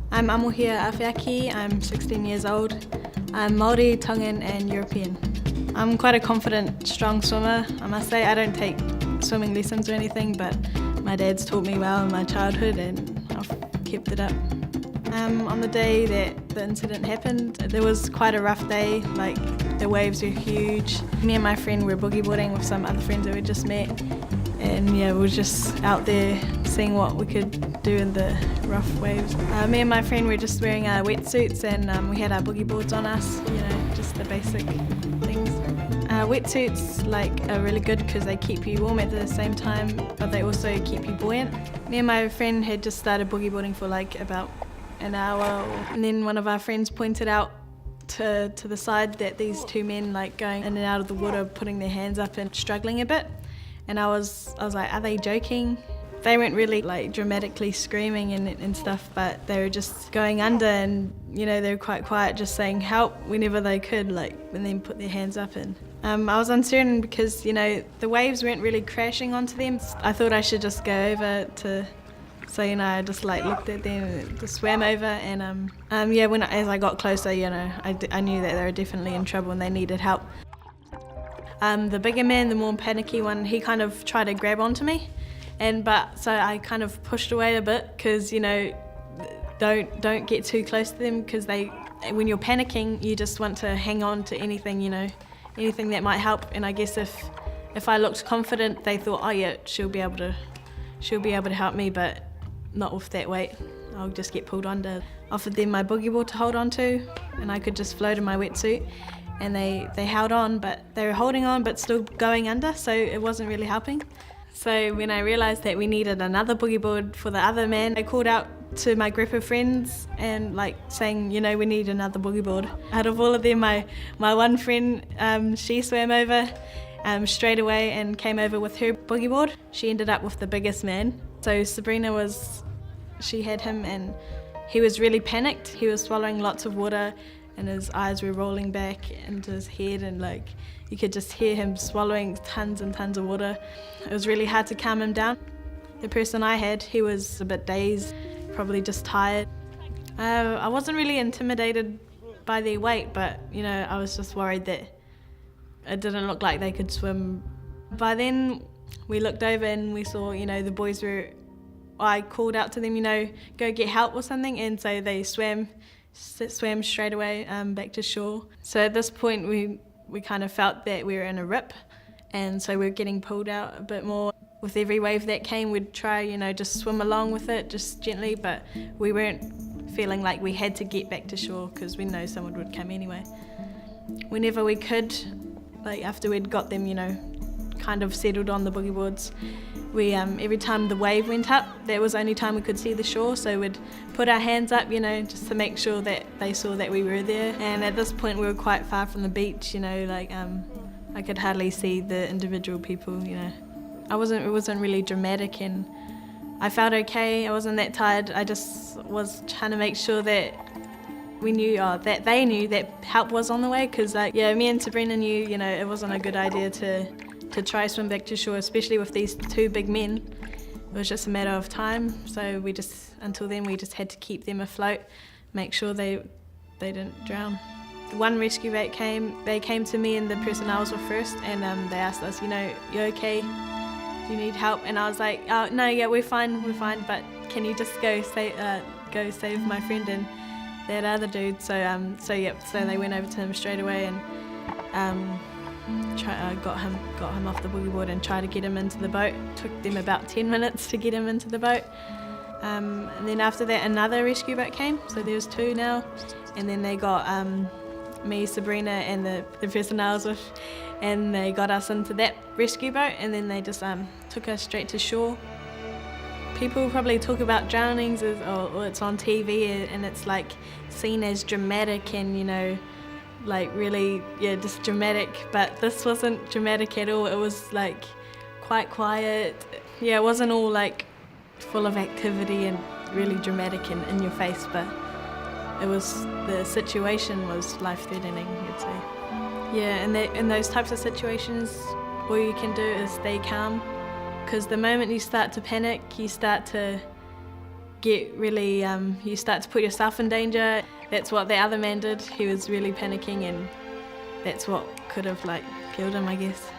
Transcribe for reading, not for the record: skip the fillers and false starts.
I'm Amohia Afeaki, I'm 16 years old. I'm Māori, Tongan and European. I'm quite a confident, strong swimmer, I must say. I don't take swimming lessons or anything, but my dad's taught me well in my childhood and I've kept it up. On the day that the incident happened, there was quite a rough day, like the waves were huge. Me and my friend were boogie boarding with some other friends that we just met, and yeah, we were just out there seeing what we could do in the rough waves. Me and my friend were just wearing our wetsuits and we had our boogie boards on us, just the basic things. Wetsuits are really good because they keep you warm at the same time, but they also keep you buoyant. Me and my friend had just started boogie boarding for about an hour, and then one of our friends pointed out to the side that these two men going in and out of the water, putting their hands up and struggling a bit. And I was like, are they joking? They weren't really dramatically screaming and stuff, but they were just going under, and they were quite quiet, just saying help whenever they could, and then put their hands up. And I was uncertain because the waves weren't really crashing onto them. I thought I should just go over so I just looked at them and just swam over, and as I got closer, I knew that they were definitely in trouble and they needed help. The bigger man, the more panicky one, he kind of tried to grab onto me, so I kind of pushed away a bit because don't get too close to them, because when you're panicking you just want to hang on to anything that might help. And I guess if I looked confident, they thought, oh yeah, she'll be able to help me, but not with that weight. I'll just get pulled under. Offered them my boogie board to hold on to, and I could just float in my wetsuit. And they held on, but they were holding on but still going under, so it wasn't really helping. So when I realised that we needed another boogie board for the other man, I called out to my group of friends and saying, we need another boogie board. Out of all of them, my one friend, she swam over straight away and came over with her boogie board. She ended up with the biggest man. So Sabrina she had him, and he was really panicked. He was swallowing lots of water, and his eyes were rolling back into his head, and you could just hear him swallowing tons and tons of water. It was really hard to calm him down. The person I had, he was a bit dazed, probably just tired. I wasn't really intimidated by their weight, but I was just worried that it didn't look like they could swim. By then we looked over and we saw the boys I called out to them, go get help or something, and so they swam straight away back to shore. So at this point we kind of felt that we were in a rip, and so we were getting pulled out a bit more. With every wave that came, we'd try just swim along with it just gently, but we weren't feeling like we had to get back to shore because we know someone would come anyway. Whenever we could, after we'd got them kind of settled on the boogie boards, we every time the wave went up, that was the only time we could see the shore, so we'd put our hands up just to make sure that they saw that we were there. And at this point we were quite far from the beach, I could hardly see the individual people. It wasn't really dramatic, and I felt okay. I wasn't that tired. I just was trying to make sure that we knew, that they knew that help was on the way, because me and Sabrina knew it wasn't a good idea to try swim back to shore, especially with these two big men. It was just a matter of time, so until then we just had to keep them afloat, make sure they didn't drown. One rescue boat they came to me and the person I was with first, and they asked us, you okay? Do you need help? And I was like, oh no, yeah, we're fine, but can you just go save my friend and that other dude? So they went over to him straight away and got him off the boogie board and tried to get him into the boat. Took them about 10 minutes to get him into the boat. And then after that another rescue boat came, so there was two now, and then they got me, Sabrina and the person I was with, and they got us into that rescue boat, and then they just took us straight to shore. People probably talk about drownings or it's on TV and it's seen as dramatic and really, just dramatic, but this wasn't dramatic at all. It was quite quiet. It wasn't all full of activity and really dramatic and in your face, but the situation was life-threatening, I'd say. And in those types of situations, all you can do is stay calm, because the moment you start to panic, you start to get really, you start to put yourself in danger. That's what the other man did. He was really panicking, and that's what could have killed him, I guess.